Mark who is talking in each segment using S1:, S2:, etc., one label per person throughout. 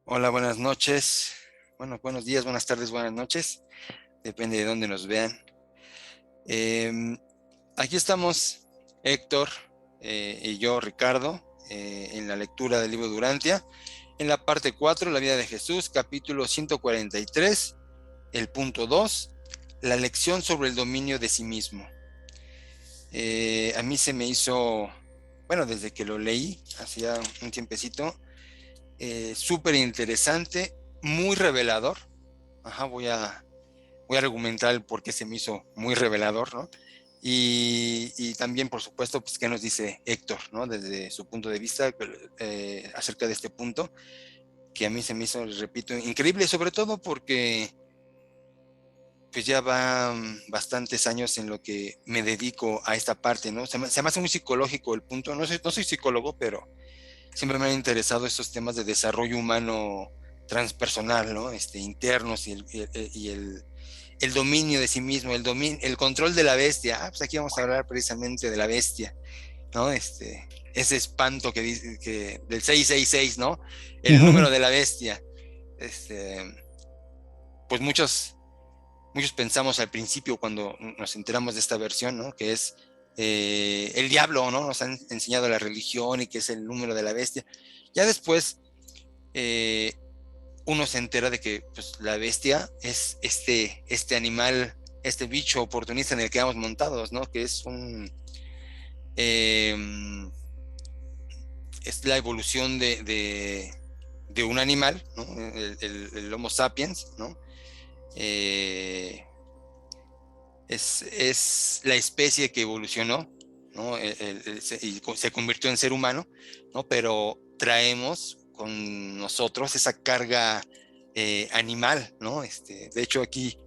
S1: Hola, buenas noches. Bueno, buenos días, buenas tardes, buenas noches. Depende de dónde nos vean. Em, Aquí estamos, Héctor y yo, Ricardo, en la lectura del libro Durantia, en la parte 4, la vida de Jesús, capítulo 143, el punto 2, la lección sobre el dominio de sí mismo. A mí se me hizo, bueno, desde que lo leí, hacía un tiempecito, súper interesante, muy revelador. Ajá, voy a argumentar el por qué se me hizo muy revelador, ¿no? Y también, por supuesto, pues, qué nos dice Héctor, ¿no? Desde su punto de vista acerca de este punto, que a mí se me hizo, les repito, increíble, sobre todo porque pues ya van bastantes años en lo que me dedico a esta parte, ¿no? Se me hace muy psicológico el punto, no soy psicólogo, pero siempre me han interesado estos temas de desarrollo humano transpersonal, ¿no? Internos y el dominio de sí mismo, el control de la bestia. Pues aquí vamos a hablar precisamente de la bestia, ¿no? Ese espanto que dice que del 666, ¿no? El número de la bestia. Este, pues muchos pensamos al principio cuando nos enteramos de esta versión, ¿no? Que es el diablo, ¿no? Nos han enseñado la religión y que es el número de la bestia. Ya después eh, uno se entera de que pues, la bestia es este animal, este bicho oportunista en el que vamos montados, ¿no? Que eh, es la evolución de un animal, ¿no? El Homo sapiens, ¿no? Eh, es la especie que evolucionó, ¿no? Y se convirtió en ser humano, ¿no? Pero traemos con nosotros esa carga animal, ¿no? De hecho, aquí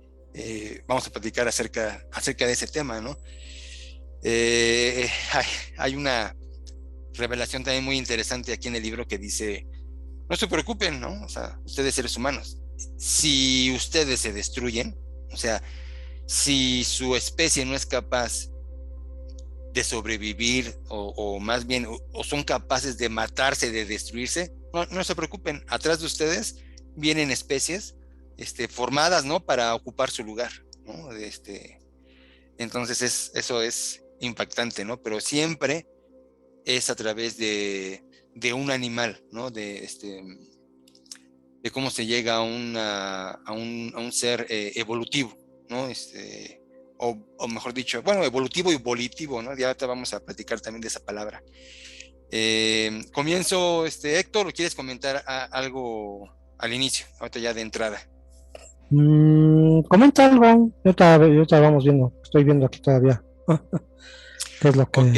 S1: vamos a platicar acerca de ese tema, ¿no? Eh, hay, hay una revelación también muy interesante aquí en el libro que dice, no se preocupen, ¿no? O sea, ustedes seres humanos, si ustedes se destruyen, o sea, si su especie no es capaz de sobrevivir o más bien o son capaces de matarse, de destruirse, no se preocupen, atrás de ustedes vienen especies formadas, ¿no? Para ocupar su lugar, ¿no? Entonces eso es impactante, ¿no? Pero siempre es a través de un animal, ¿no? De cómo se llega a un ser evolutivo, ¿no? O mejor dicho, bueno, evolutivo y volitivo, ¿no? Ya te vamos a platicar también de esa palabra. Comienzo, Héctor, ¿o quieres comentar algo al inicio, ahorita ya de entrada?
S2: Comenta algo, yo te vamos viendo, estoy viendo aquí todavía. ¿Qué es lo que...
S1: Ok,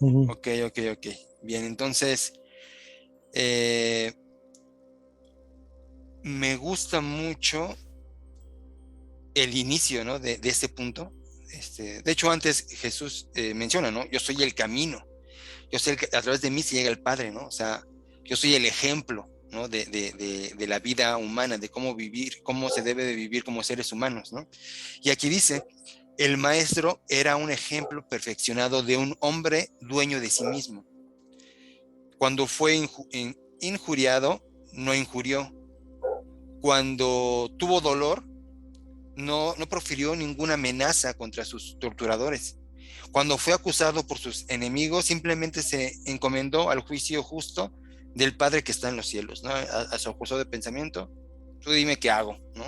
S2: Ujú.
S1: ok. Bien, entonces, eh, me gusta mucho el inicio, ¿no? De este punto. De hecho, antes Jesús menciona, ¿no? Yo soy el camino. Yo sé que a través de mí se llega al Padre, ¿no? O sea, yo soy el ejemplo, ¿no? De la vida humana, de cómo vivir, cómo se debe de vivir como seres humanos, ¿no? Y aquí dice, el maestro era un ejemplo perfeccionado de un hombre dueño de sí mismo. Cuando fue injuriado, no injurió. Cuando tuvo dolor, no profirió ninguna amenaza contra sus torturadores. Cuando fue acusado por sus enemigos, simplemente se encomendó al juicio justo del Padre que está en los cielos, ¿no? A su acusador de pensamiento, tú dime qué hago, ¿no?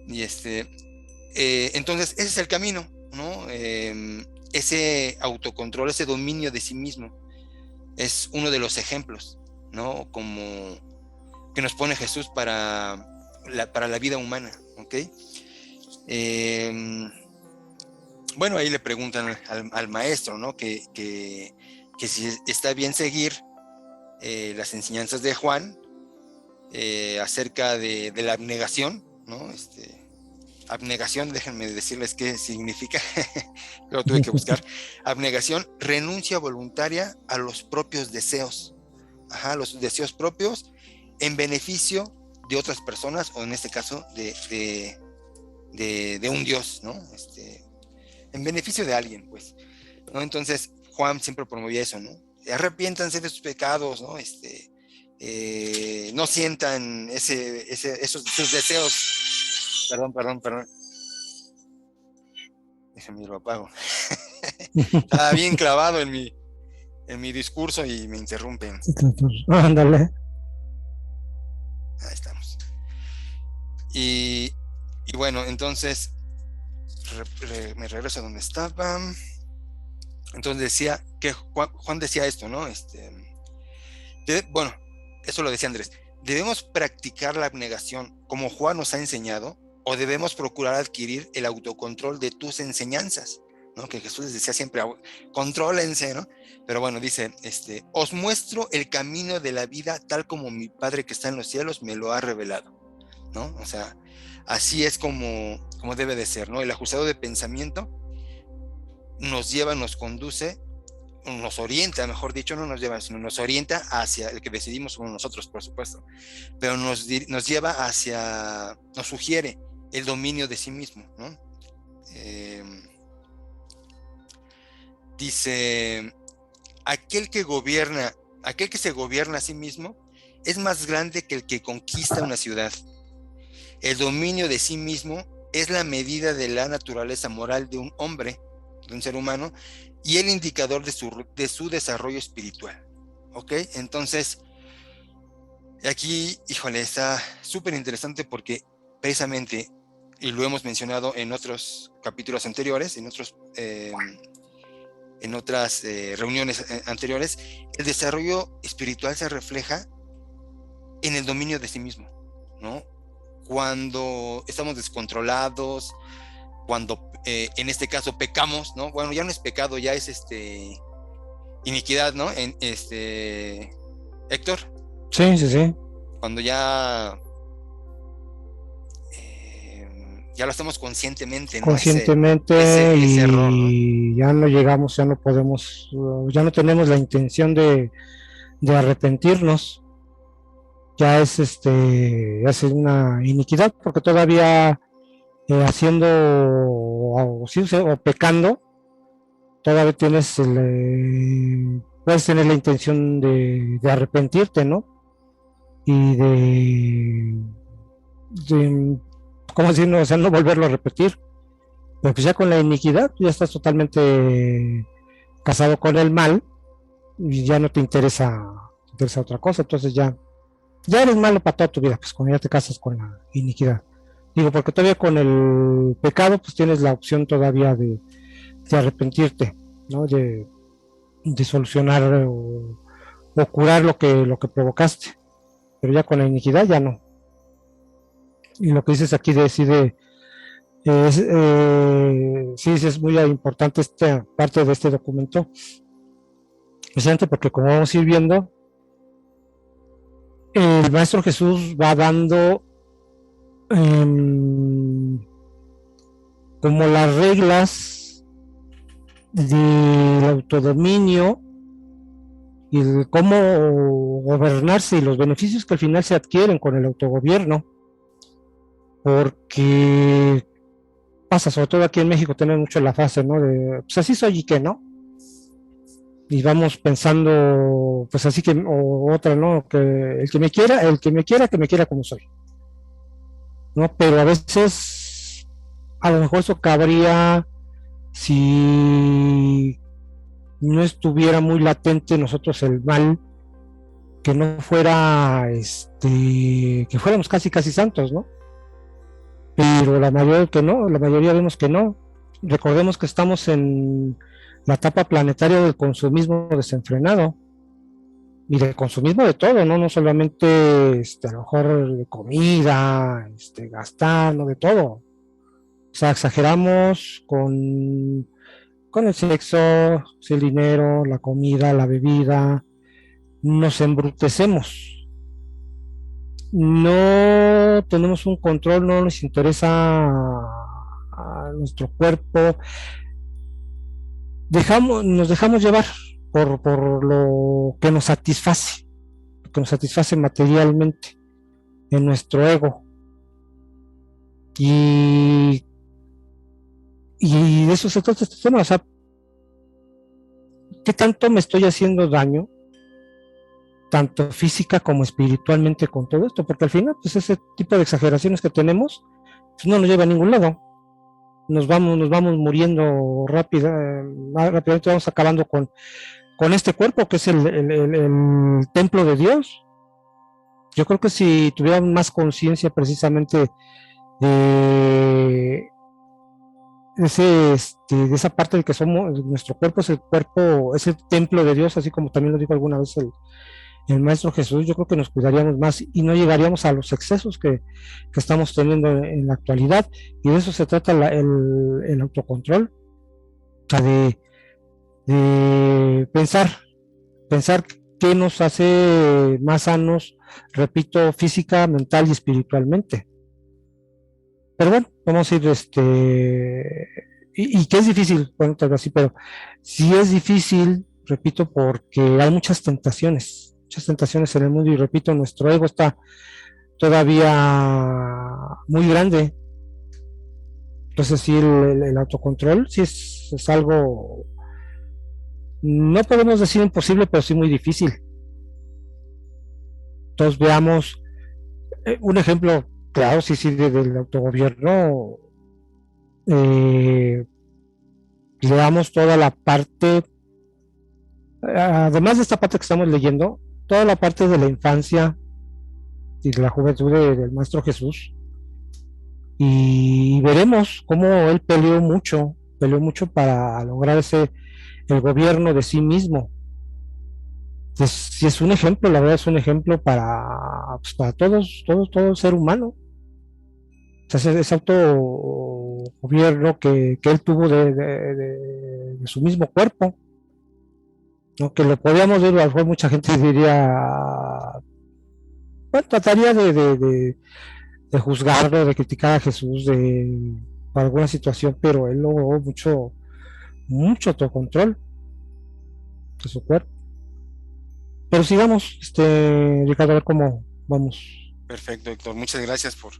S1: Y entonces ese es el camino, ¿no? Ese autocontrol, ese dominio de sí mismo, es uno de los ejemplos, ¿no? Como que nos pone Jesús para la vida humana, ¿ok? Eh, bueno, ahí le preguntan al maestro, ¿no? Que si está bien seguir las enseñanzas de Juan acerca de la abnegación, ¿no? Abnegación, déjenme decirles qué significa, lo tuve que buscar. Abnegación, renuncia voluntaria a los propios deseos, ajá, los deseos propios en beneficio de otras personas, o en este caso de un Dios, ¿no? En beneficio de alguien, pues, ¿no? Entonces, Juan siempre promovía eso, ¿no? Arrepiéntanse de sus pecados, ¿no? no sientan sus deseos. Perdón. Déjame lo apago. Estaba bien clavado en mi discurso y me interrumpen.
S2: Ándale.
S1: Ahí estamos. Y bueno, entonces me regreso a donde estaba. Entonces decía que Juan decía esto, ¿no? Bueno, eso lo decía Andrés. ¿Debemos practicar la abnegación como Juan nos ha enseñado o debemos procurar adquirir el autocontrol de tus enseñanzas? ¿No? Que Jesús les decía siempre, contrólense, ¿no? Pero bueno, dice, os muestro el camino de la vida tal como mi Padre que está en los cielos me lo ha revelado, ¿no? O sea, así es como debe de ser, ¿no? El ajustado de pensamiento nos lleva, nos conduce, nos orienta, mejor dicho, no nos lleva, sino nos orienta hacia el que decidimos somos nosotros, por supuesto, pero nos lleva hacia, nos sugiere el dominio de sí mismo, ¿no? Dice, aquel que se gobierna a sí mismo es más grande que el que conquista una ciudad. El dominio de sí mismo es la medida de la naturaleza moral de un hombre, de un ser humano, y el indicador de su desarrollo espiritual. ¿Ok? Entonces, aquí, híjole, está súper interesante porque precisamente, y lo hemos mencionado en otros capítulos anteriores, en otras reuniones anteriores, el desarrollo espiritual se refleja en el dominio de sí mismo, ¿no? Cuando estamos descontrolados, cuando en este caso pecamos, ¿no? Bueno, ya no es pecado, ya es iniquidad, ¿no? Héctor.
S2: Sí.
S1: Cuando ya lo hacemos conscientemente, ¿no?
S2: Conscientemente
S1: ese error, ¿no?
S2: y ya no llegamos, ya no podemos, ya no tenemos la intención de arrepentirnos. Ya es una iniquidad porque todavía haciendo o pecando, todavía puedes tener la intención de arrepentirte, ¿no? Y ¿cómo decirlo? O sea, no volverlo a repetir. Pero pues ya con la iniquidad, ya estás totalmente casado con el mal y ya no te interesa otra cosa. Entonces ya eres malo para toda tu vida, pues cuando ya te casas con la iniquidad. Digo, porque todavía con el pecado, pues tienes la opción todavía de arrepentirte, ¿no? De solucionar o curar lo que provocaste. Pero ya con la iniquidad ya no. Y lo que dices aquí sí es muy importante esta parte de este documento, precisamente porque como vamos a ir viendo, el Maestro Jesús va dando como las reglas del autodominio y de cómo gobernarse y los beneficios que al final se adquieren con el autogobierno, porque pasa, sobre todo aquí en México, tenemos mucho la fase, ¿no? De, pues así soy y qué, ¿no? Y vamos pensando, pues así que, o otra, ¿no? Que el que me quiera como soy, ¿no? Pero a veces, a lo mejor eso cabría si no estuviera muy latente en nosotros el mal, que no fuera, que fuéramos casi santos, ¿no? Pero la mayoría vemos que no. Recordemos que estamos en la etapa planetaria del consumismo desenfrenado y del consumismo de todo, no solamente a lo mejor de comida, gastar, no de todo. O sea, exageramos con el sexo, el dinero, la comida, la bebida, nos embrutecemos. No tenemos un control, no nos interesa a nuestro cuerpo, nos dejamos llevar por lo que nos satisface materialmente en nuestro ego. Y de eso se trata este tema, o sea, ¿qué tanto me estoy haciendo daño tanto física como espiritualmente con todo esto, porque al final, pues ese tipo de exageraciones que tenemos, pues no nos lleva a ningún lado. Nos vamos muriendo rápidamente vamos acabando con este cuerpo que es el templo de Dios. Yo creo que si tuviéramos más conciencia precisamente de de esa parte de que somos, nuestro cuerpo, es el templo de Dios, así como también lo dijo alguna vez el Maestro Jesús, yo creo que nos cuidaríamos más y no llegaríamos a los excesos que estamos teniendo en la actualidad. Y de eso se trata el autocontrol, o sea, de pensar qué nos hace más sanos, repito, física, mental y espiritualmente. Pero bueno, vamos a ir, y que es difícil, bueno, tal vez así, pero sí es difícil, repito, porque hay muchas tentaciones en el mundo y repito, nuestro ego está todavía muy grande. Entonces sí, el autocontrol sí es algo, no podemos decir imposible, pero sí muy difícil. Entonces veamos un ejemplo claro, sí, del autogobierno. Eh, Leamos toda la parte, además de esta parte que estamos leyendo, toda la parte de la infancia y de la juventud del Maestro Jesús, y veremos cómo él peleó mucho para lograr el gobierno de sí mismo. Si es un ejemplo, la verdad es un ejemplo pues, para todo ser humano. O sea, ese autogobierno que él tuvo de su mismo cuerpo, ¿no? Que lo podíamos ver, a lo mejor mucha gente diría, bueno, trataría de juzgarlo, de criticar a Jesús por alguna situación, pero él logró mucho autocontrol de su cuerpo. Pero sigamos, Ricardo, a ver cómo vamos.
S1: Perfecto, Héctor. Muchas gracias por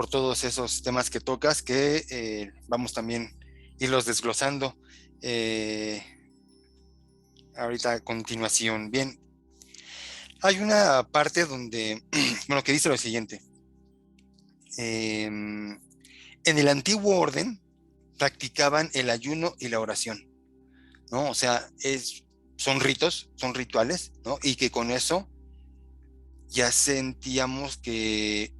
S1: todos esos temas que tocas, que vamos también irlos desglosando ahorita a continuación. Bien, hay una parte donde, bueno, que dice lo siguiente. En el antiguo orden practicaban el ayuno y la oración, ¿no? O sea, son ritos, son rituales, ¿no? Y que con eso ya sentíamos que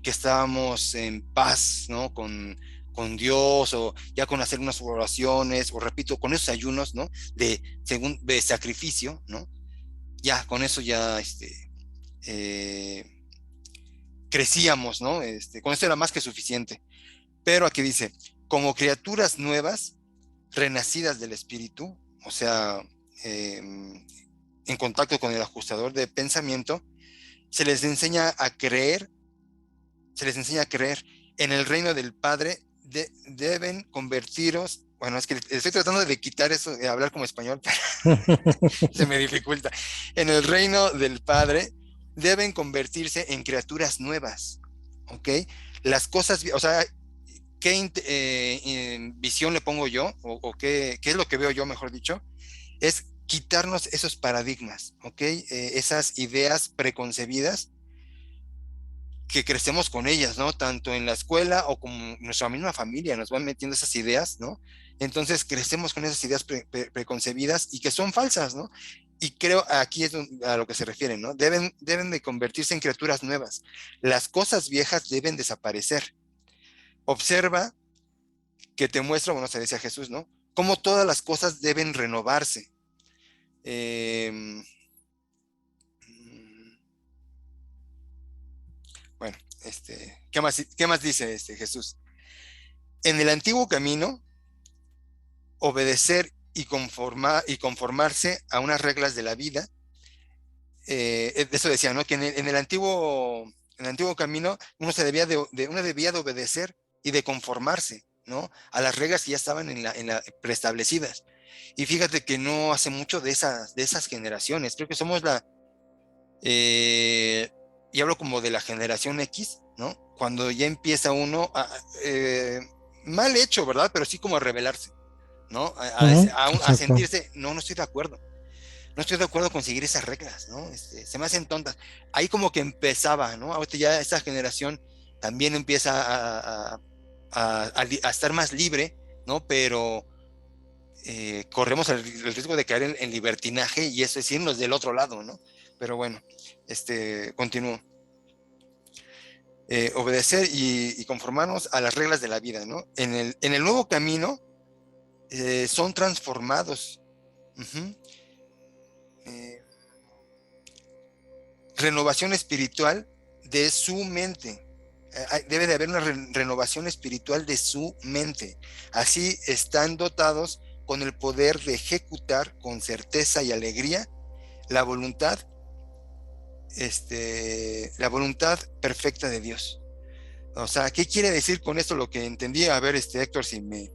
S1: estábamos en paz, ¿no? Con Dios, o ya con hacer unas oraciones, o repito, con esos ayunos, ¿no? De sacrificio, ¿no? Ya, con eso ya, eh, crecíamos, ¿no? Con eso era más que suficiente. Pero aquí dice, como criaturas nuevas, renacidas del espíritu, o sea, en contacto con el ajustador de pensamiento, se les enseña a creer, se les enseña a creer en el reino del Padre, deben convertiros, bueno, es que estoy tratando de quitar eso, de hablar como español, se me dificulta, en el reino del Padre, deben convertirse en criaturas nuevas, ¿ok? Las cosas, o sea, ¿qué visión le pongo yo? O qué es lo que veo yo, mejor dicho? Es quitarnos esos paradigmas, ¿ok? Esas ideas preconcebidas que crecemos con ellas, ¿no? Tanto en la escuela o como nuestra misma familia nos van metiendo esas ideas, ¿no? Entonces crecemos con esas ideas preconcebidas y que son falsas, ¿no? Y creo aquí es a lo que se refiere, ¿no? Deben de convertirse en criaturas nuevas. Las cosas viejas deben desaparecer. Observa que te muestra, bueno, se decía Jesús, ¿no? Cómo todas las cosas deben renovarse. Eh, bueno, ¿qué más dice Jesús? En el antiguo camino, obedecer y conformarse a unas reglas de la vida. Eso decía, ¿no? Que en el antiguo camino uno debía de obedecer y de conformarse, ¿no? A las reglas que ya estaban preestablecidas. Y fíjate que no hace mucho de esas generaciones. Creo que somos y hablo como de la generación X, ¿no? Cuando ya empieza uno mal hecho, ¿verdad? Pero sí como a rebelarse, ¿no? A sentirse, no estoy de acuerdo. no estoy de acuerdo con seguir esas reglas, ¿no? Se me hacen tontas. Ahí como que empezaba, ¿no? Ahorita ya esta generación también empieza a estar más libre, ¿no? Pero corremos el riesgo de caer en libertinaje, y eso es irnos del otro lado, ¿no? Pero bueno, continúo. Obedecer y conformarnos a las reglas de la vida, ¿no? En el nuevo camino son transformados. Uh-huh. Renovación espiritual de su mente. Debe de haber una renovación espiritual de su mente. Así están dotados con el poder de ejecutar con certeza y alegría la voluntad perfecta de Dios. O sea, ¿qué quiere decir con esto lo que entendí? A ver, Héctor, si me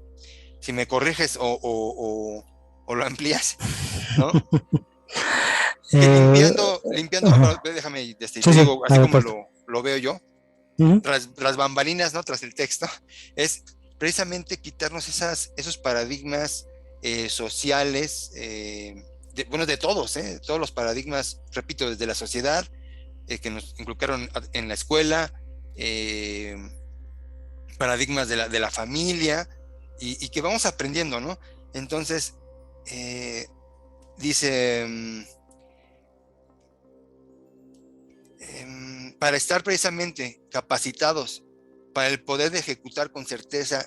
S1: corriges o lo amplías, ¿no? Que limpiando, déjame, te digo, así como lo veo yo, tras las bambalinas, ¿no? Tras el texto, es precisamente quitarnos esos paradigmas sociales, de todos los paradigmas, repito, desde la sociedad, que nos inculcaron en la escuela, paradigmas de la familia, y que vamos aprendiendo, ¿no? Entonces, dice, para estar precisamente capacitados para el poder de ejecutar con certeza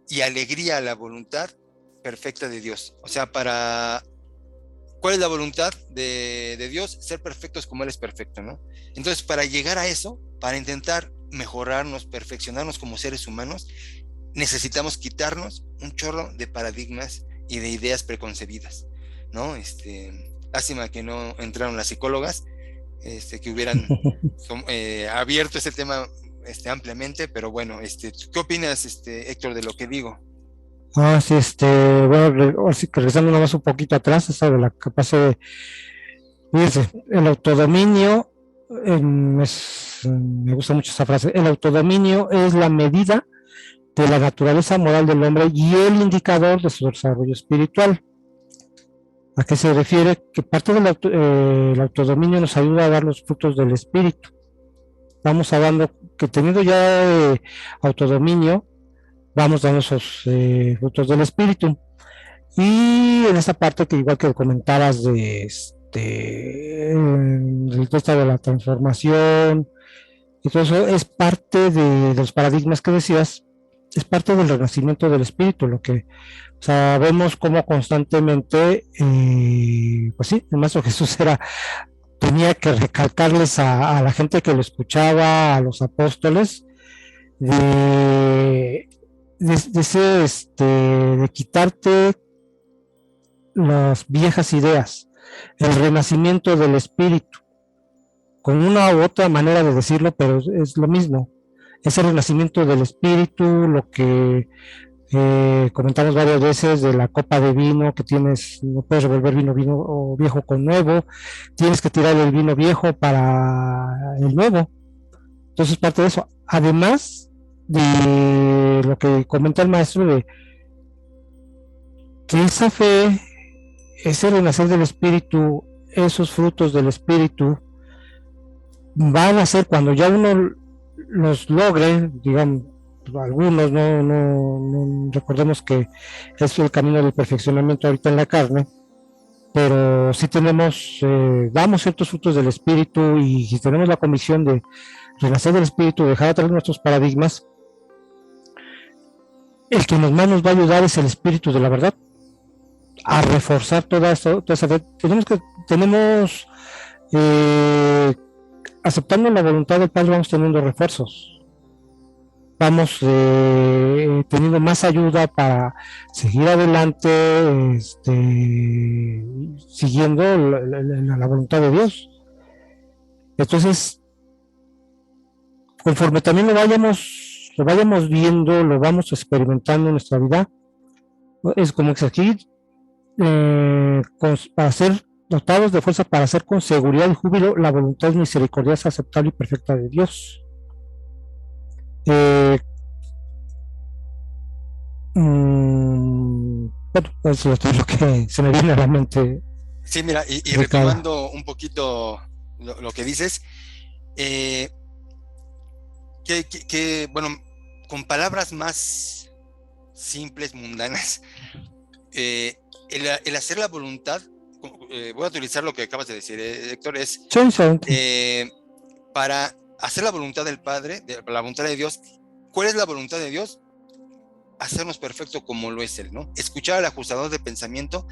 S1: y alegría la voluntad perfecta de Dios. O sea, ¿cuál es la voluntad de Dios? Ser perfectos como Él es perfecto, ¿no? Entonces, para llegar a eso, para intentar mejorarnos, perfeccionarnos como seres humanos, necesitamos quitarnos un chorro de paradigmas y de ideas preconcebidas, ¿no? Lástima que no entraron las psicólogas, que hubieran abierto ese tema ampliamente, pero bueno, ¿qué opinas, Héctor, de lo que digo?
S2: Sí, bueno, sí que regresando nada más un poquito atrás, eso de la capacidad de, fíjense, el autodominio, me gusta mucho esa frase, el autodominio es la medida de la naturaleza moral del hombre y el indicador de su desarrollo espiritual. ¿A qué se refiere? Que parte del el autodominio nos ayuda a dar los frutos del espíritu. Vamos dando, que teniendo ya autodominio, vamos dando esos frutos del espíritu. Y en esa parte que igual que comentabas del texto de la transformación y todo eso, es parte de los paradigmas que decías, es parte del renacimiento del espíritu, lo que sabemos como constantemente, pues sí, el Maestro Jesús tenía que recalcarles a la gente que lo escuchaba, a los apóstoles, de quitarte las viejas ideas, el renacimiento del espíritu, con una u otra manera de decirlo, pero es lo mismo, es el renacimiento del espíritu, lo que comentamos varias veces de la copa de vino que tienes, no puedes revolver vino o viejo con nuevo, tienes que tirar el vino viejo para el nuevo. Entonces parte de eso, además de lo que comenta el maestro de que esa fe, ese renacer del espíritu, esos frutos del espíritu van a ser cuando ya uno los logre, digamos, algunos no recordemos que es el camino del perfeccionamiento ahorita en la carne, pero si tenemos, damos ciertos frutos del espíritu y si tenemos la comisión de renacer del espíritu, dejar atrás nuestros paradigmas, el que más nos va a ayudar es el espíritu de la verdad a reforzar toda esa fe. Tenemos aceptando la voluntad del Padre, vamos teniendo refuerzos, vamos teniendo más ayuda para seguir adelante, siguiendo la voluntad de Dios. Entonces, conforme también lo vayamos viendo, lo vamos experimentando en nuestra vida, es como que aquí, para ser dotados de fuerza, para hacer con seguridad y júbilo la voluntad misericordiosa, aceptable y perfecta de Dios. Bueno, eso es lo que se me viene a la mente.
S1: Sí, mira, y
S2: Ricardo.
S1: retomando un poquito lo que dices, eh, bueno, con palabras más simples, mundanas, el hacer la voluntad, voy a utilizar lo que acabas de decir, Héctor, es
S2: Sí, sí.
S1: eh, para hacer la voluntad del Padre, la voluntad de Dios. ¿Cuál es la voluntad de Dios? Hacernos perfecto como lo es Él, ¿no? Escuchar al ajustador de pensamiento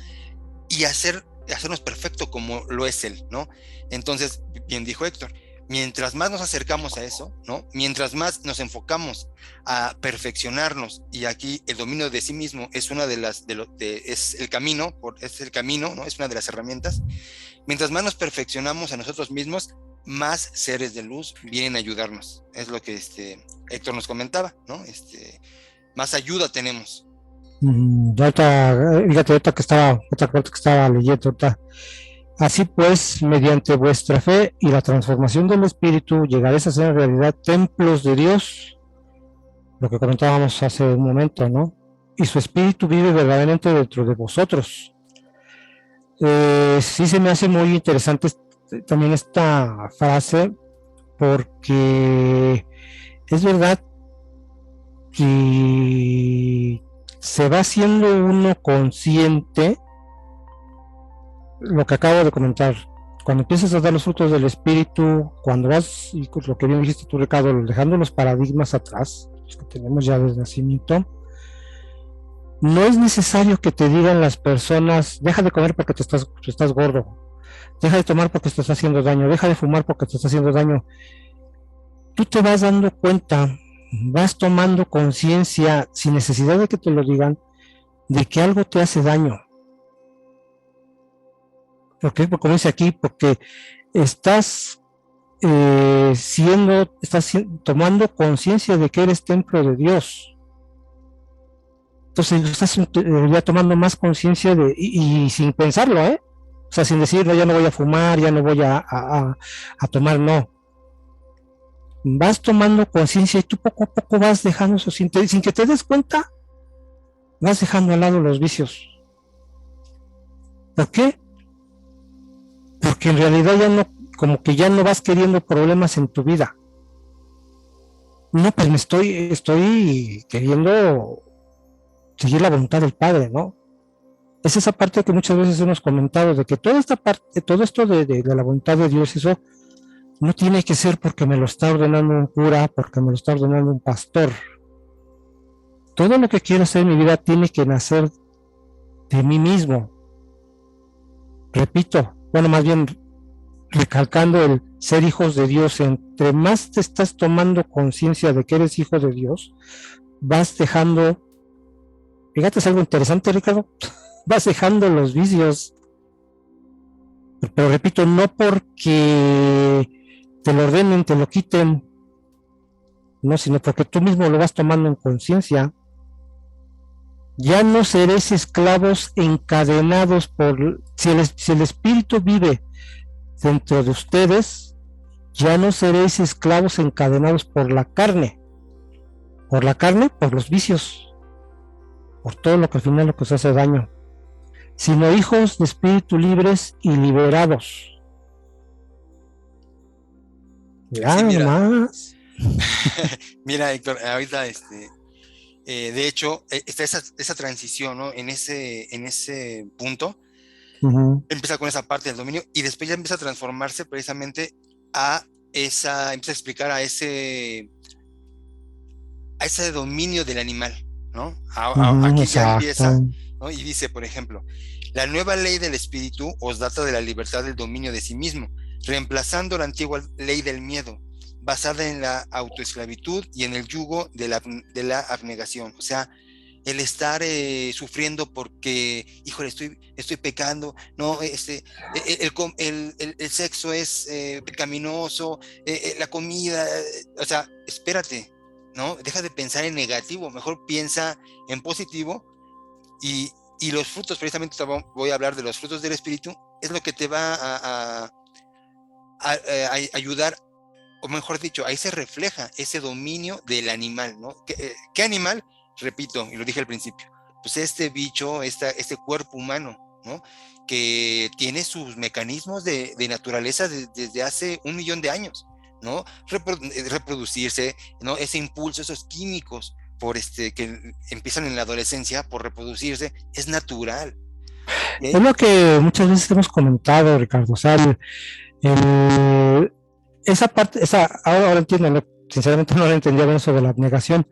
S1: y hacernos perfecto como lo es Él, ¿no? Entonces, bien dijo Héctor, mientras más nos acercamos a eso, ¿no? Mientras más nos enfocamos a perfeccionarnos, y aquí el dominio de sí mismo es una de las, es el camino, es el camino, ¿no? Es una de las herramientas. Mientras más nos perfeccionamos a nosotros mismos, más seres de luz vienen a ayudarnos. Es lo que Héctor nos comentaba, ¿no? Más ayuda tenemos.
S2: Ahorita, fíjate, ahorita que estaba, otra parte que estaba leyendo, ahorita. Así pues, mediante vuestra fe y la transformación del Espíritu, llegaréis a ser en realidad templos de Dios, lo que comentábamos hace un momento, ¿no? Y su Espíritu vive verdaderamente dentro de vosotros. Sí se me hace muy interesante también esta frase, porque es verdad que se va haciendo uno consciente lo que acabo de comentar. Cuando empiezas a dar los frutos del espíritu, cuando vas, y lo que bien dijiste tú, Ricardo, dejando los paradigmas atrás, los que tenemos ya desde nacimiento, no es necesario que te digan las personas, deja de comer porque te estás gordo, deja de tomar porque te está haciendo daño, deja de fumar porque te está haciendo daño. Tú te vas dando cuenta, vas tomando conciencia, sin necesidad de que te lo digan, de que algo te hace daño. ¿Por qué? Porque como dice aquí, porque estás estás tomando conciencia de que eres templo de Dios. Entonces estás ya tomando más conciencia y sin pensarlo, ¿eh? O sea, sin decir, no, ya no voy a fumar, ya no voy a tomar, no. Vas tomando conciencia y tú poco a poco vas dejando eso, sin que te des cuenta, vas dejando al lado los vicios. ¿Por qué? Porque en realidad ya no, como que ya no vas queriendo problemas en tu vida. No, pues estoy queriendo seguir la voluntad del Padre, ¿no? Es esa parte que muchas veces hemos comentado, de que toda esta parte, todo esto de la voluntad de Dios, eso no tiene que ser porque me lo está ordenando un cura, porque me lo está ordenando un pastor. Todo lo que quiero hacer en mi vida tiene que nacer de mí mismo. Repito, bueno, más bien recalcando el ser hijos de Dios, entre más te estás tomando conciencia de que eres hijo de Dios, vas dejando, fíjate, es algo interesante, Ricardo, vas dejando los vicios, pero repito, no porque te lo ordenen, te lo quiten, no, sino porque tú mismo lo vas tomando en conciencia. Ya no seréis esclavos encadenados por, si el espíritu vive dentro de ustedes, ya no seréis esclavos encadenados por la carne, por los vicios, por todo lo que al final lo que os hace daño, sino hijos de espíritu libres y liberados.
S1: Sí,
S2: Ya,
S1: mira,
S2: nomás.
S1: mira, Héctor, ahorita, de hecho, está esa transición, ¿no? En ese punto,
S2: Uh-huh.
S1: empieza con esa parte del dominio y después ya empieza a transformarse precisamente empieza a explicar a ese dominio del animal, ¿no?
S2: Uh-huh,
S1: Aquí ya empieza,
S2: exacto.
S1: ¿no? Y dice, por ejemplo, la nueva ley del espíritu os data de la libertad del dominio de sí mismo, reemplazando la antigua ley del miedo, basada en la autoesclavitud y en el yugo de la abnegación. O sea, el estar sufriendo porque, híjole, estoy pecando, no, el sexo es pecaminoso, la comida, o sea, espérate, ¿no? Deja de pensar en negativo, mejor piensa en positivo y, y los frutos, precisamente voy a hablar de los frutos del espíritu, es lo que te va a ayudar, o mejor dicho, ahí se refleja ese dominio del animal, ¿no? ¿Qué animal? Repito, y lo dije al principio, pues este bicho, este cuerpo humano, ¿no? Que tiene sus mecanismos de naturaleza desde hace 1 millón de años, ¿no? Reproducirse, ¿no? Ese impulso, esos químicos que empiezan en la adolescencia por reproducirse, es natural.
S2: Es
S1: ¿Okay?
S2: lo que muchas veces hemos comentado, Ricardo. O sea, el- esa parte, ahora entiendo, ¿no? Sinceramente no lo entendía bien eso de la abnegación.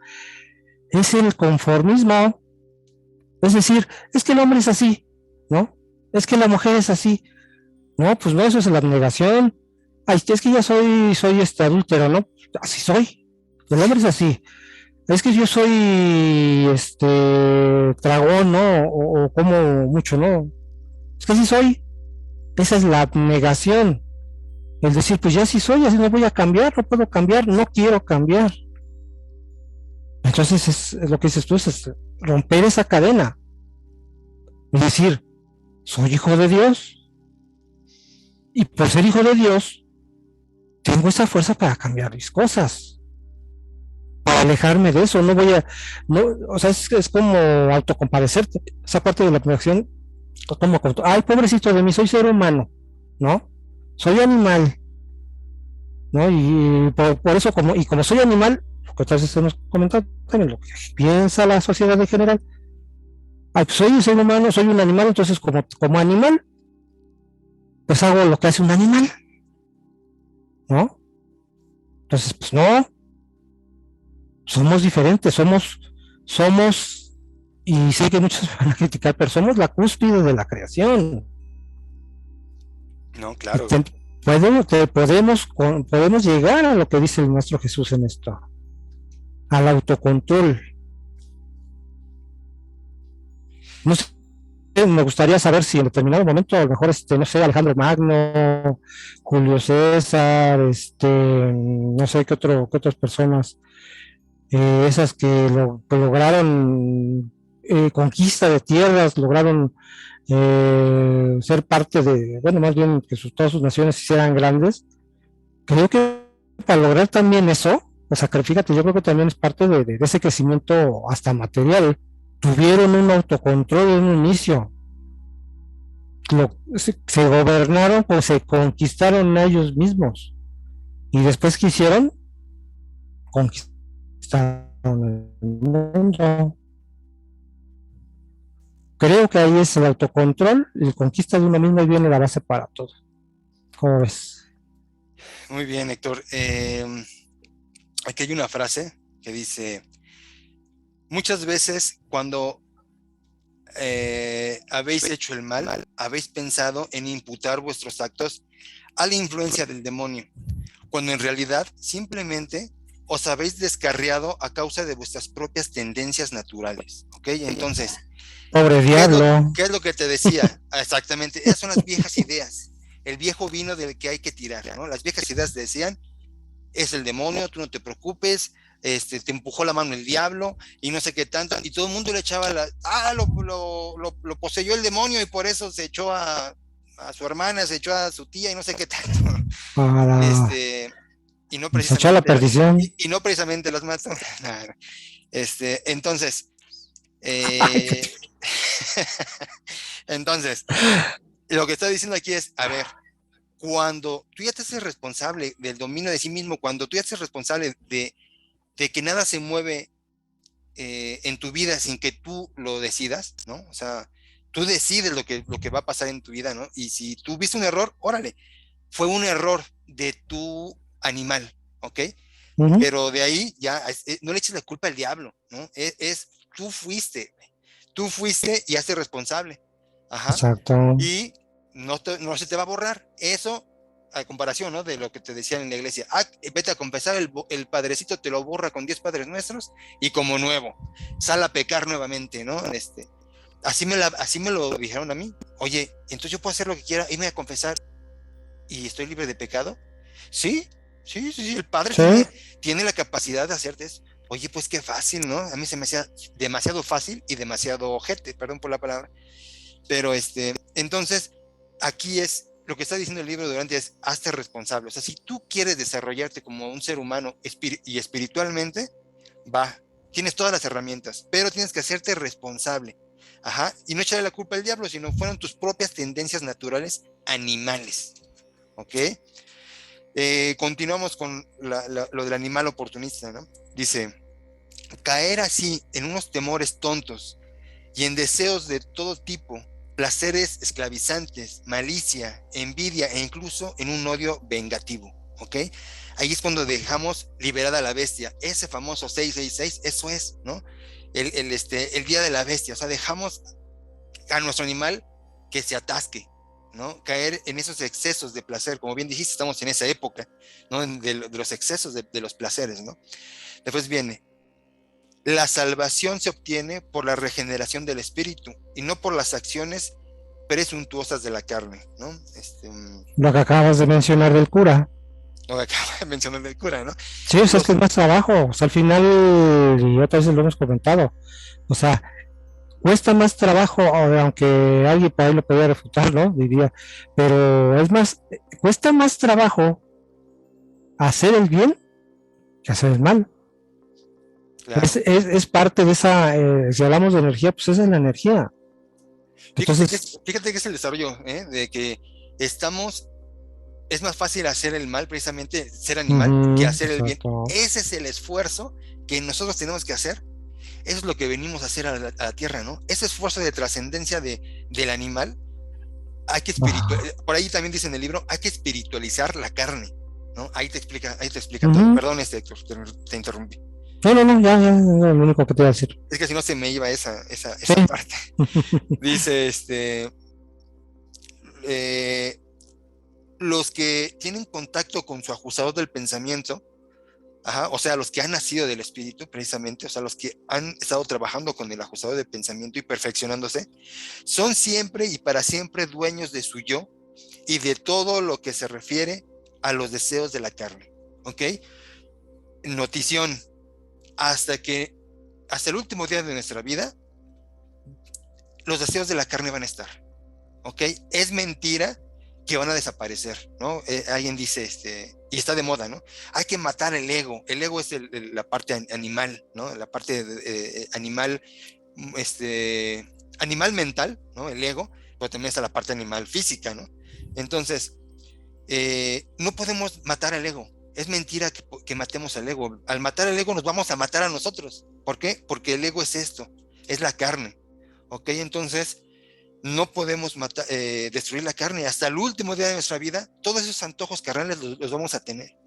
S2: Es el conformismo. Es decir, es que el hombre es así, ¿no? Es que la mujer es así. No, pues no, eso es la abnegación. Ay, es que ya soy adúltero, ¿no? Así soy. El hombre es así. Es que yo soy tragón, ¿no? O como mucho, ¿no? Es que así soy. Esa es la abnegación. El decir, pues ya así soy, así no voy a cambiar, no puedo cambiar, no quiero cambiar. Entonces es lo que dices tú, es romper esa cadena. Y decir, soy hijo de Dios. Y por ser hijo de Dios, tengo esa fuerza para cambiar mis cosas. Para alejarme de eso, no voy a, no, o sea, es como autocompadecerte, esa parte de la abnegación, como, ay, pobrecito de mí, soy ser humano, ¿no? Soy animal, ¿no? Y por eso, como soy animal, que otras veces hemos comentado también lo que piensa la sociedad en general, ay, pues soy un ser humano, soy un animal, entonces como animal, pues hago lo que hace un animal, ¿no? Entonces, pues no, somos diferentes, somos, y sé que muchos van a criticar, pero somos la cúspide de la creación.
S1: No,
S2: Y
S1: claro.
S2: podemos llegar a lo que dice el Maestro Jesús en esto, al autocontrol. No sé, me gustaría saber si en determinado momento, a lo mejor, no sé, Alejandro Magno, Julio César, no sé qué otras personas, esas que lograron conquista de tierras, lograron ser parte de, bueno, más bien que todas sus naciones se hicieran grandes. Creo que para lograr también eso, o sea, fíjate, yo creo que también es parte de ese crecimiento hasta material. Tuvieron un autocontrol en un inicio, se gobernaron o se conquistaron a ellos mismos y después quisieron conquistar el mundo. Creo que ahí es el autocontrol y la conquista de uno mismo y viene la base para todo. ¿Cómo ves?
S1: Muy bien, Héctor. Aquí hay una frase que dice, muchas veces cuando habéis hecho el mal, habéis pensado en imputar vuestros actos a la influencia del demonio, cuando en realidad simplemente os habéis descarriado a causa de vuestras propias tendencias naturales. ¿Ok? Entonces,
S2: Pobre diablo.
S1: qué es lo que te decía? Exactamente, esas son las viejas ideas, el viejo vino del que hay que tirar, ¿no? Las viejas ideas decían, es el demonio, tú no te preocupes, te empujó la mano el diablo y no sé qué tanto, y todo el mundo le echaba lo poseyó el demonio y por eso se echó a su hermana, se echó a su tía y no sé qué tanto,
S2: Para
S1: y no
S2: echar la
S1: precisamente,
S2: perdición.
S1: y no precisamente los mató. Entonces, eh, entonces, lo que está diciendo aquí es, a ver, cuando tú ya te haces responsable del dominio de sí mismo, cuando tú ya te haces responsable de que nada se mueve en tu vida sin que tú lo decidas, ¿no? O sea, tú decides lo que va a pasar en tu vida, ¿no? Y si tú viste un error, órale, fue un error de tu animal, ¿ok?
S2: Uh -huh.
S1: Pero de ahí ya no le eches la culpa al diablo, ¿no? Tú fuiste y hazte responsable. Ajá.
S2: Exacto.
S1: Y no se te va a borrar. Eso, a comparación, ¿no? De lo que te decían en la iglesia. Ah, vete a confesar, el padrecito te lo borra con 10 padres nuestros y como nuevo. Sal a pecar nuevamente, ¿no? Así me lo dijeron a mí. Oye, entonces yo puedo hacer lo que quiera, irme a confesar y estoy libre de pecado. Sí, sí, el padre
S2: Sí.
S1: tiene la capacidad de hacerte eso. Oye, pues qué fácil, ¿no? A mí se me hacía demasiado fácil y demasiado ojete, perdón por la palabra. Pero entonces, aquí es lo que está diciendo el libro durante es, hazte responsable. O sea, si tú quieres desarrollarte como un ser humano y espiritualmente, va, tienes todas las herramientas, pero tienes que hacerte responsable. Ajá, y no echarle la culpa al diablo, sino fueron tus propias tendencias naturales animales, ¿ok? Continuamos con lo del animal oportunista, ¿no? Dice, caer así en unos temores tontos y en deseos de todo tipo, placeres esclavizantes, malicia, envidia e incluso en un odio vengativo, ¿ok? Ahí es cuando dejamos liberada a la bestia, ese famoso 666, eso es, ¿no? El día de la bestia, o sea, dejamos a nuestro animal que se atasque, ¿no? Caer en esos excesos de placer, como bien dijiste, estamos en esa época, ¿no? De los excesos de los placeres, ¿no? Después viene, la salvación se obtiene por la regeneración del espíritu y no por las acciones presuntuosas de la carne, ¿no?
S2: Lo que acabas de mencionar del cura.
S1: Lo que acaba de mencionar el cura, ¿no?
S2: Sí, o sea, es que
S1: Los,
S2: es más trabajo. O sea, al final, y otras veces lo hemos comentado, o sea, cuesta más trabajo, aunque alguien por ahí lo podría refutar, ¿no? Diría, pero es más, cuesta más trabajo hacer el bien que hacer el mal.
S1: claro.
S2: Es parte de esa, si hablamos de energía, pues esa es la energía. Entonces,
S1: Fíjate que es el desarrollo, ¿eh? De que estamos, es más fácil hacer el mal, precisamente ser animal, que hacer el bien.
S2: exacto.
S1: Ese es el esfuerzo que nosotros tenemos que hacer. Eso es lo que venimos a hacer a la tierra, ¿no? Ese esfuerzo de trascendencia del animal, hay que espiritual,
S2: Ah,
S1: por ahí también dice en el libro, hay que espiritualizar la carne, ¿no? Ahí te explica todo.
S2: ujú.
S1: Perdón, Héctor, te interrumpí.
S2: No, no, no, ya, es lo único que te voy a decir.
S1: Es que si no se me iba
S2: Sí.
S1: esa parte. Dice, eh, los que tienen contacto con su ajustador del pensamiento, ajá, o sea, los que han nacido del espíritu, precisamente, o sea, los que han estado trabajando con el ajustador del pensamiento y perfeccionándose, son siempre y para siempre dueños de su yo y de todo lo que se refiere a los deseos de la carne. ¿Ok? Notición, hasta que, hasta el último día de nuestra vida, los deseos de la carne van a estar. ¿Ok? Es mentira que van a desaparecer, ¿no? Alguien dice, y está de moda, ¿no? Hay que matar el ego. El ego es la parte animal, ¿no? La parte animal, animal mental, ¿no? El ego, pero también está la parte animal física, ¿no? Entonces, no podemos matar al ego. Es mentira que matemos al ego. Al matar al ego nos vamos a matar a nosotros. ¿Por qué? Porque el ego es esto, es la carne. ¿Ok? Entonces, no podemos destruir la carne. Hasta el último día de nuestra vida, todos esos antojos carnales los vamos a tener.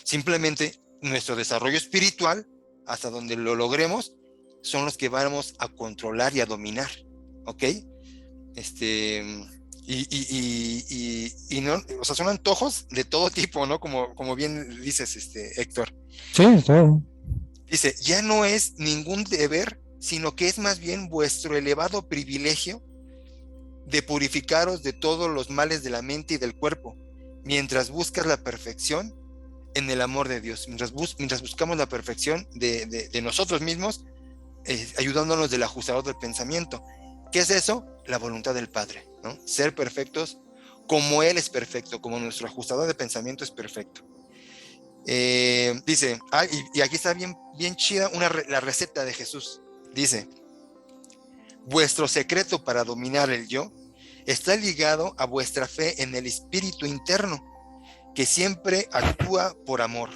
S1: Simplemente nuestro desarrollo espiritual, hasta donde lo logremos, son los que vamos a controlar y a dominar. ¿Ok? Este, no, o sea, son antojos de todo tipo, ¿no? Como bien dices, Héctor.
S2: Sí, todo.
S1: Dice, ya no es ningún deber, sino que es más bien vuestro elevado privilegio de purificaros de todos los males de la mente y del cuerpo, mientras buscas la perfección en el amor de Dios, mientras buscamos la perfección de nosotros mismos, ayudándonos del ajustador del pensamiento. ¿Qué es eso? La voluntad del Padre, ¿no? Ser perfectos como Él es perfecto, como nuestro ajustador de pensamiento es perfecto. Dice, y aquí está bien, bien chida la receta de Jesús. Dice, vuestro secreto para dominar el yo está ligado a vuestra fe en el espíritu interno, que siempre actúa por amor.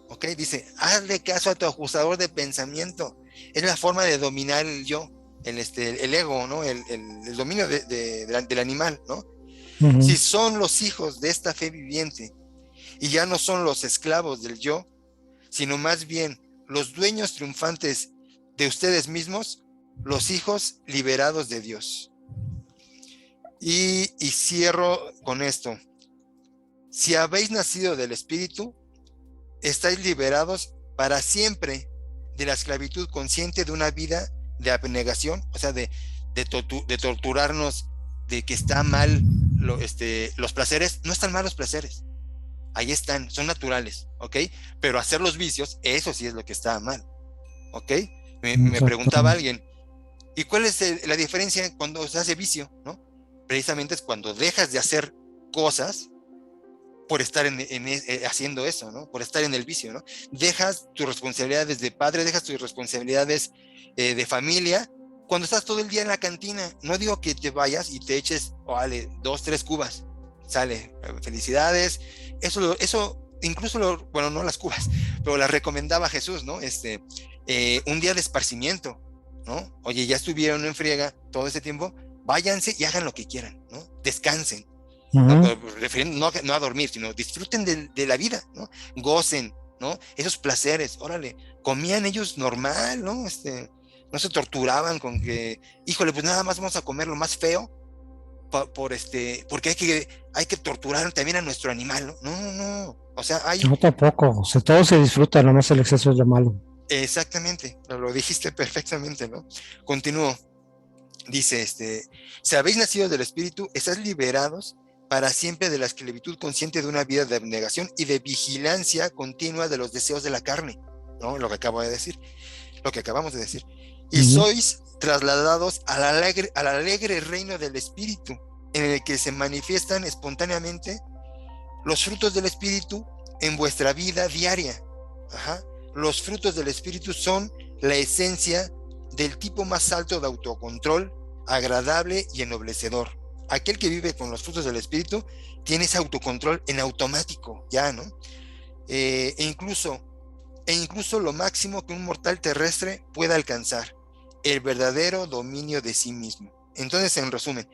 S1: ¿Ok? Dice, hazle caso a tu ajustador de pensamiento. Es la forma de dominar el yo, el ego, ¿no? El dominio del animal, ¿no? Si
S2: Ujú.
S1: son los hijos de esta fe viviente y ya no son los esclavos del yo, sino más bien los dueños triunfantes de ustedes mismos, los hijos liberados de Dios. Y cierro con esto. Si habéis nacido del Espíritu, estáis liberados para siempre de la esclavitud consciente de una vida de abnegación, o sea, de torturarnos, de que está mal los placeres. No están mal los placeres, ahí están, son naturales, ¿ok? Pero hacer los vicios, eso sí es lo que está mal, ¿ok? Me
S2: Exacto.
S1: preguntaba alguien, ¿y cuál es la diferencia cuando se hace vicio, no? Precisamente es cuando dejas de hacer cosas por estar haciendo eso, ¿no? Por estar en el vicio, ¿no? Dejas tus responsabilidades de padre, dejas tus responsabilidades de familia cuando estás todo el día en la cantina. No digo que te vayas y te eches, vale, 2, 3 cubas. Sale, felicidades. Eso incluso, bueno, no las cubas, pero las recomendaba Jesús, ¿no? Un día de esparcimiento, ¿no? Oye, ya estuvieron en friega todo ese tiempo, váyanse y hagan lo que quieran, ¿no? Descansen. ¿No?
S2: Ujú.
S1: No a dormir, sino disfruten de la vida, ¿no? Gocen, ¿no? Esos placeres, órale, comían ellos normal, ¿no? No se torturaban con que, híjole, pues nada más vamos a comer lo más feo porque hay que torturar también a nuestro animal, ¿no? No, no, o sea,
S2: No, tampoco. O sea, todo se disfruta, nomás el exceso es lo malo.
S1: exactamente, lo dijiste perfectamente, ¿no? Continúo. Dice, si habéis nacido del Espíritu, estáis liberados para siempre de la esclavitud consciente de una vida de abnegación y de vigilancia continua de los deseos de la carne, ¿no? Lo que acabamos de decir. Y
S2: Ujú.
S1: sois trasladados al alegre reino del Espíritu, en el que se manifiestan espontáneamente los frutos del Espíritu en vuestra vida diaria. Ajá. Los frutos del Espíritu son la esencia del tipo más alto de autocontrol, agradable y ennoblecedor. Aquel que vive con los frutos del Espíritu tiene ese autocontrol en automático, ya, ¿no? E incluso lo máximo que un mortal terrestre pueda alcanzar, el verdadero dominio de sí mismo. Entonces, en resumen,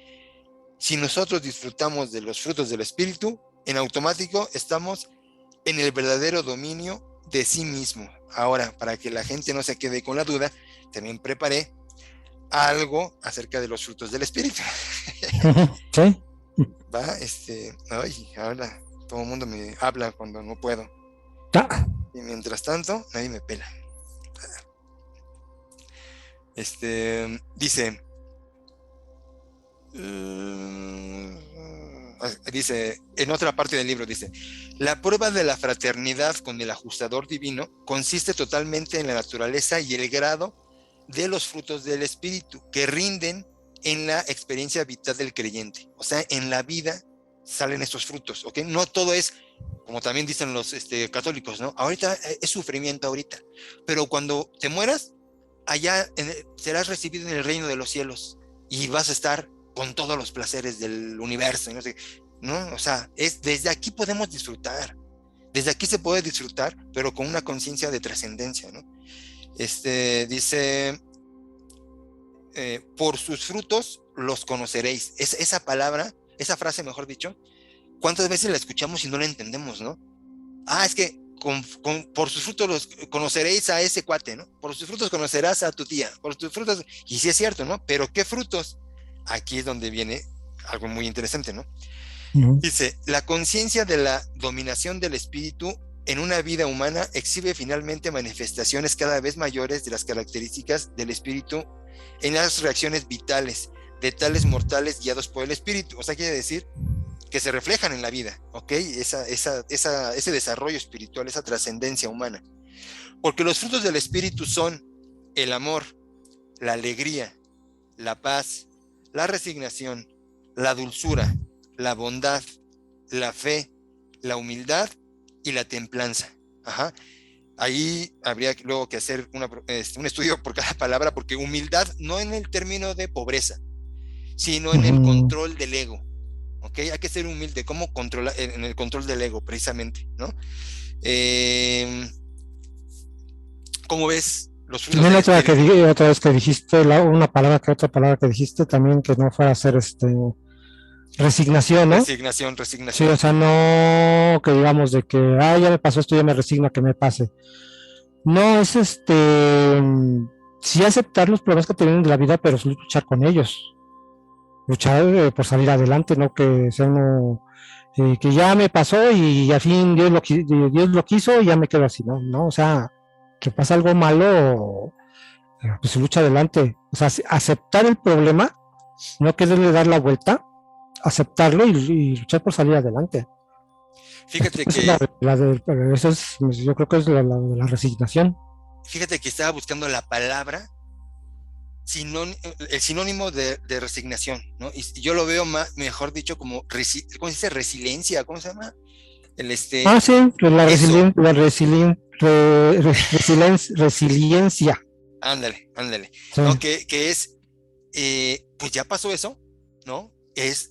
S1: si nosotros disfrutamos de los frutos del Espíritu, en automático estamos en el verdadero dominio de sí mismo. Ahora, para que la gente no se quede con la duda, también preparé algo acerca de los frutos del Espíritu.
S2: Sí.
S1: Va, ay, ahora todo el mundo me habla cuando no puedo.
S2: Ah,
S1: Y mientras tanto, nadie me pela. Dice, dice, en otra parte del libro dice, la prueba de la fraternidad con el ajustador divino consiste totalmente en la naturaleza y el grado de los frutos del espíritu que rinden en la experiencia vital del creyente. O sea, en la vida salen estos frutos, ¿ok? No todo es, como también dicen los católicos, ¿no? Ahorita es sufrimiento ahorita, pero cuando te mueras, allá serás recibido en el reino de los cielos y vas a estar con todos los placeres del universo, no sé, ¿no? O sea, desde aquí podemos disfrutar, desde aquí se puede disfrutar, pero con una conciencia de trascendencia, ¿no? Dice, por sus frutos los conoceréis. Esa palabra, esa frase, mejor dicho, ¿cuántas veces la escuchamos y no la entendemos, no? Es que por sus frutos los conoceréis a ese cuate, ¿no? Por sus frutos conocerás a tu tía, por sus frutos, y sí es cierto, ¿no? Pero ¿qué frutos? Aquí es donde viene algo muy interesante, ¿no?
S2: ujú.
S1: Dice, la conciencia de la dominación del espíritu en una vida humana exhibe finalmente manifestaciones cada vez mayores de las características del espíritu en las reacciones vitales de tales mortales guiados por el espíritu. O sea, quiere decir que se reflejan en la vida, ¿ok? Ese desarrollo espiritual, esa trascendencia humana. Porque los frutos del espíritu son el amor, la alegría, la paz, la resignación, la dulzura, la bondad, la fe, la humildad y la templanza. Ajá. Ahí habría luego que hacer un estudio por cada palabra, porque humildad no en el término de pobreza, sino en el
S2: Ujú.
S1: control del ego. ¿Ok? Hay que ser humilde, ¿cómo controlar en el control del ego, precisamente, ¿no? Eh, ¿Cómo ves los frutos
S2: También
S1: del espíritu?
S2: otra vez que dijiste otra palabra que dijiste también que no fuera a ser resignación, ¿no?
S1: Resignación,
S2: Sí,
S1: resignación.
S2: o sea, no que digamos de que, ya me pasó esto, ya me resigno a que me pase. No, es sí aceptar los problemas que tienen de la vida, pero sí luchar con ellos. Luchar por salir adelante, no que sea uno, que ya me pasó y al fin Dios lo quiso y ya me quedo así, ¿no? No, o sea, que pasa algo malo, pues se lucha adelante. O sea, aceptar el problema, no quererle dar la vuelta, aceptarlo y luchar por salir adelante.
S1: Fíjate
S2: Esa es
S1: que,
S2: eso es, yo creo que es la resignación.
S1: fíjate que estaba buscando la palabra, el sinónimo de resignación, ¿no? Y yo lo veo mejor dicho como, ¿cómo se dice? Resiliencia, ¿cómo se llama? El
S2: Sí,
S1: eso,
S2: resiliencia.
S1: ándale, ándale,
S2: Sí.
S1: ¿no? Que es pues ya pasó eso, ¿no? Es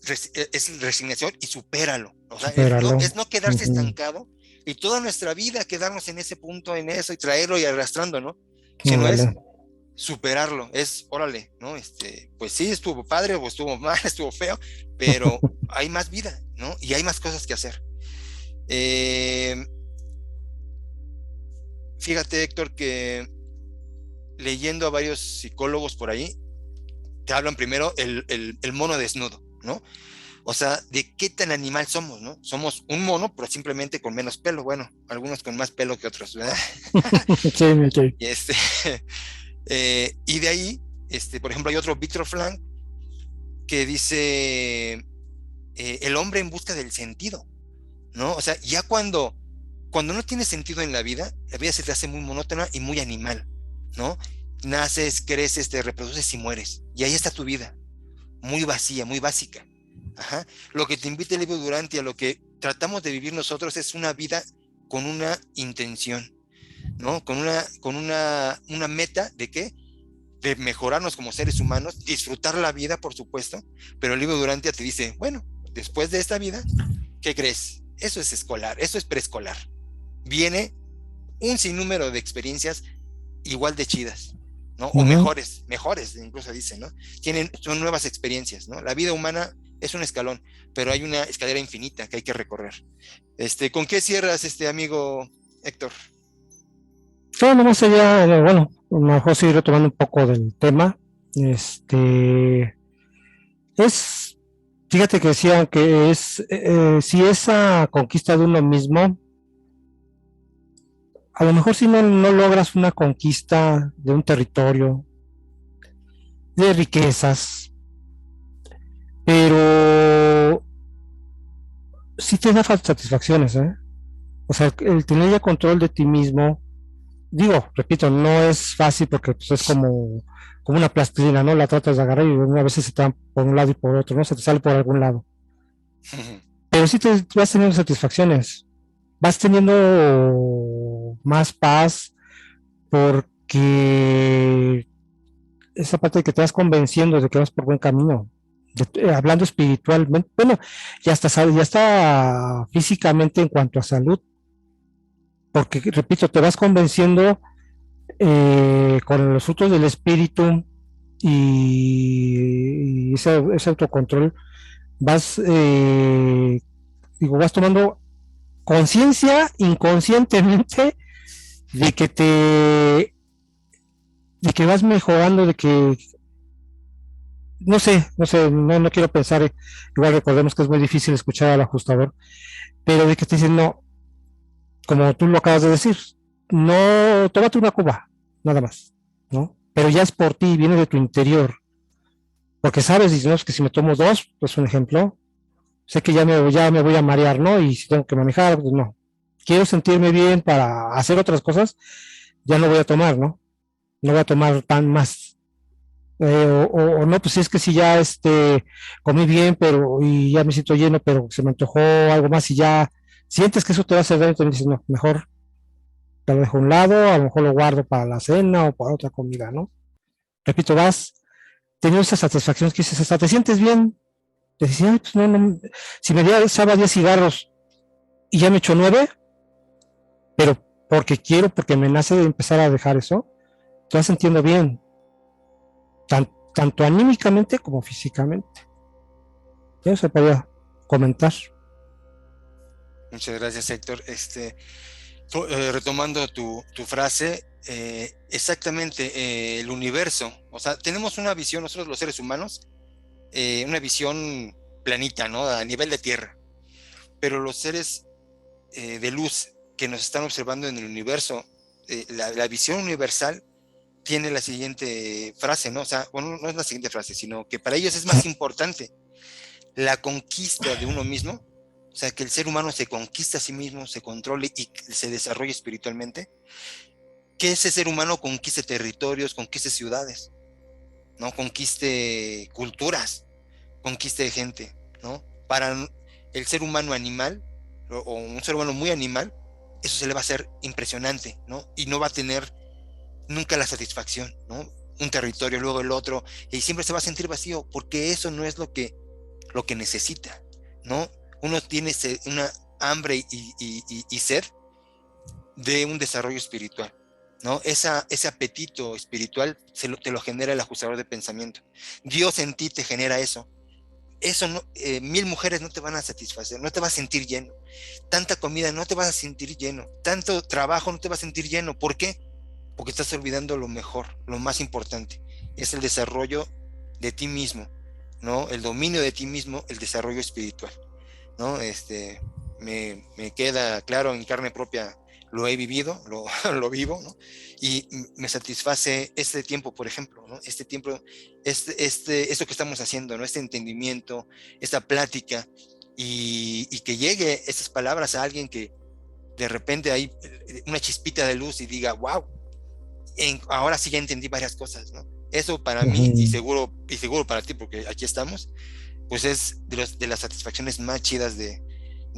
S1: resignación y supéralo. O sea,
S2: Supéralo.
S1: es no quedarse estancado y toda nuestra vida quedarnos en ese punto, en eso y traerlo y arrastrando, ¿no? Sino es
S2: Órale.
S1: superarlo, es, órale, ¿no? Pues sí, estuvo padre o estuvo mal, estuvo feo, pero hay más vida, ¿no? Y hay más cosas que hacer. Eh, Fíjate, Héctor, que leyendo a varios psicólogos por ahí, te hablan primero el mono desnudo, ¿no? O sea, de qué tan animal somos, ¿no? Somos un mono, pero simplemente con menos pelo. Bueno, algunos con más pelo que otros, ¿verdad?
S2: Sí, sí.
S1: Y, y de ahí, por ejemplo, hay otro, Víctor Frank, que dice el hombre en busca del sentido, ¿no? O sea, ya cuando no tiene sentido en la vida se te hace muy monótona y muy animal, ¿no? Naces, creces, te reproduces y mueres. Y ahí está tu vida, muy vacía, muy básica. Ajá. Lo que te invita el libro Durante a lo que tratamos de vivir nosotros es una vida con una intención, ¿no? Una meta de qué? De mejorarnos como seres humanos, disfrutar la vida, por supuesto, pero el libro Durante te dice, bueno, después de esta vida, ¿qué crees? Eso es escolar, eso es preescolar. Viene un sinnúmero de experiencias igual de chidas, ¿no? O
S2: Ujú.
S1: mejores, incluso dicen, ¿no? Son nuevas experiencias, ¿no? La vida humana es un escalón, pero hay una escalera infinita que hay que recorrer. ¿Con qué cierras, amigo Héctor?
S2: Yo nomás sería, bueno, a lo mejor seguir retomando un poco del tema. Este, es, fíjate que decían que si esa conquista de uno mismo, a lo mejor si no logras una conquista de un territorio, de riquezas, pero sí te da satisfacciones, ¿eh? O sea, el tener ya control de ti mismo, digo, repito, no es fácil porque pues, es como una plastilina, ¿no? La tratas de agarrar y a veces se te va por un lado y por otro, ¿no? Se te sale por algún lado. Pero sí te vas teniendo satisfacciones, vas teniendo más paz porque esa parte de que te vas convenciendo de que vas por buen camino, hablando espiritualmente, bueno, ya está físicamente en cuanto a salud, porque repito, te vas convenciendo con los frutos del espíritu y ese autocontrol, vas, vas tomando conciencia inconscientemente de que de que vas mejorando, de que no quiero pensar, igual recordemos que es muy difícil escuchar al ajustador, pero de que te dicen, no, como tú lo acabas de decir, no, tómate una cuba, nada más, ¿no? Pero ya es por ti, viene de tu interior, porque sabes, dices, no, es que si me tomo dos, pues un ejemplo, sé que ya me voy a marear, ¿no? Y si tengo que manejar, pues no. Quiero sentirme bien para hacer otras cosas, ya no voy a tomar, ¿no? No voy a tomar tan más. O no, pues es que si ya comí bien, pero y ya me siento lleno, pero se me antojó algo más y ya sientes que eso te va a hacer daño, entonces dices, no, mejor te lo dejo a un lado, a lo mejor lo guardo para la cena o para otra comida, ¿no? Repito, vas teniendo esas satisfacciones que dices, hasta te sientes bien, te dices, ay, pues no, si me echaba 10 cigarros y ya me echo 9, pero porque me nace de empezar a dejar eso, te vas sintiendo bien, tanto anímicamente como físicamente. Eso se podía comentar.
S1: Muchas gracias, Héctor. Retomando tu frase, exactamente, el universo, o sea, tenemos una visión, nosotros los seres humanos, una visión planita, ¿no? A nivel de tierra, pero los seres de luz que nos están observando en el universo, la visión universal tiene la siguiente frase, ¿no? O sea, bueno, no es la siguiente frase, sino que para ellos es más importante la conquista de uno mismo, o sea, que el ser humano se conquista a sí mismo, se controle y se desarrolle espiritualmente, que ese ser humano conquiste territorios, conquiste ciudades, ¿no? Conquiste culturas, conquiste gente, ¿no? Para el ser humano animal, o un ser humano muy animal, eso se le va a hacer impresionante, ¿no? Y no va a tener nunca la satisfacción, ¿no? un territorio, luego el otro, y siempre se va a sentir vacío, porque eso no es lo que necesita, ¿no? Uno tiene una hambre y sed de un desarrollo espiritual, ¿no? Ese apetito espiritual te lo genera el ajustador de pensamiento. Dios en ti te genera eso. Eso no, 1000 mujeres no te van a satisfacer, no te vas a sentir lleno. Tanta comida no te vas a sentir lleno. Tanto trabajo no te vas a sentir lleno. ¿Por qué? Porque estás olvidando lo mejor, lo más importante. Es el desarrollo de ti mismo, ¿no? El dominio de ti mismo, el desarrollo espiritual, ¿no? Me queda claro en carne propia, lo he vivido, lo vivo, ¿no? Y me satisface este tiempo, por ejemplo, ¿no? Este tiempo, esto que estamos haciendo, ¿no? Este entendimiento, esta plática, y que llegue estas palabras a alguien que de repente hay una chispita de luz y diga, wow, ahora sí ya entendí varias cosas, ¿no? Eso para mí, y seguro para ti, porque aquí estamos, pues es de las satisfacciones más chidas de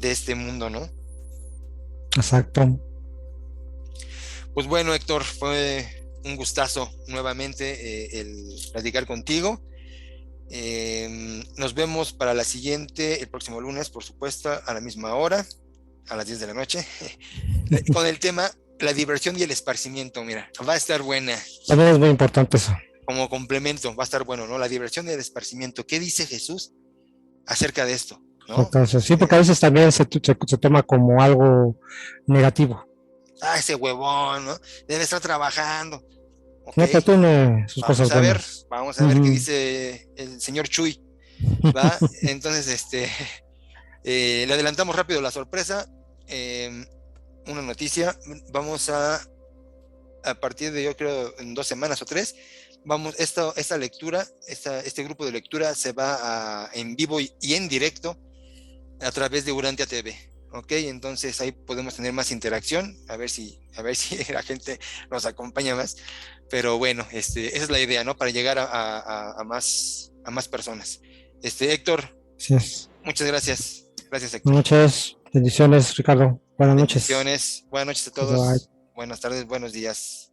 S1: este mundo, ¿no?
S2: Exacto.
S1: Pues bueno, Héctor, fue un gustazo nuevamente el platicar contigo. Nos vemos para la siguiente, el próximo lunes, por supuesto, a la misma hora, a las 10 de la noche, con el tema la diversión y el esparcimiento. Mira, va a estar buena.
S2: También es muy importante eso.
S1: Como complemento, va a estar bueno, ¿no? La diversión y el esparcimiento. ¿Qué dice Jesús acerca de esto? ¿No?
S2: Entonces, sí, porque a veces también se toma como algo negativo.
S1: Ese huevón, ¿no? Debe estar trabajando. Ok,
S2: No, pero tiene sus cosas buenas.
S1: vamos a ver qué dice el señor Chuy, ¿va? Entonces, le adelantamos rápido la sorpresa. Una noticia, vamos a partir de, yo creo, en 2 semanas o 3, esta lectura, este grupo de lectura se va en vivo y en directo a través de Urantia TV. Ok, entonces ahí podemos tener más interacción, a ver si la gente nos acompaña más. Pero bueno, esa es la idea, ¿no? Para llegar a más personas. Héctor,
S2: Así es.
S1: muchas gracias. Gracias, Héctor.
S2: Muchas bendiciones, Ricardo. Buenas noches.
S1: Bendiciones. Buenas noches a todos.
S2: Bye.
S1: Buenas tardes, buenos días.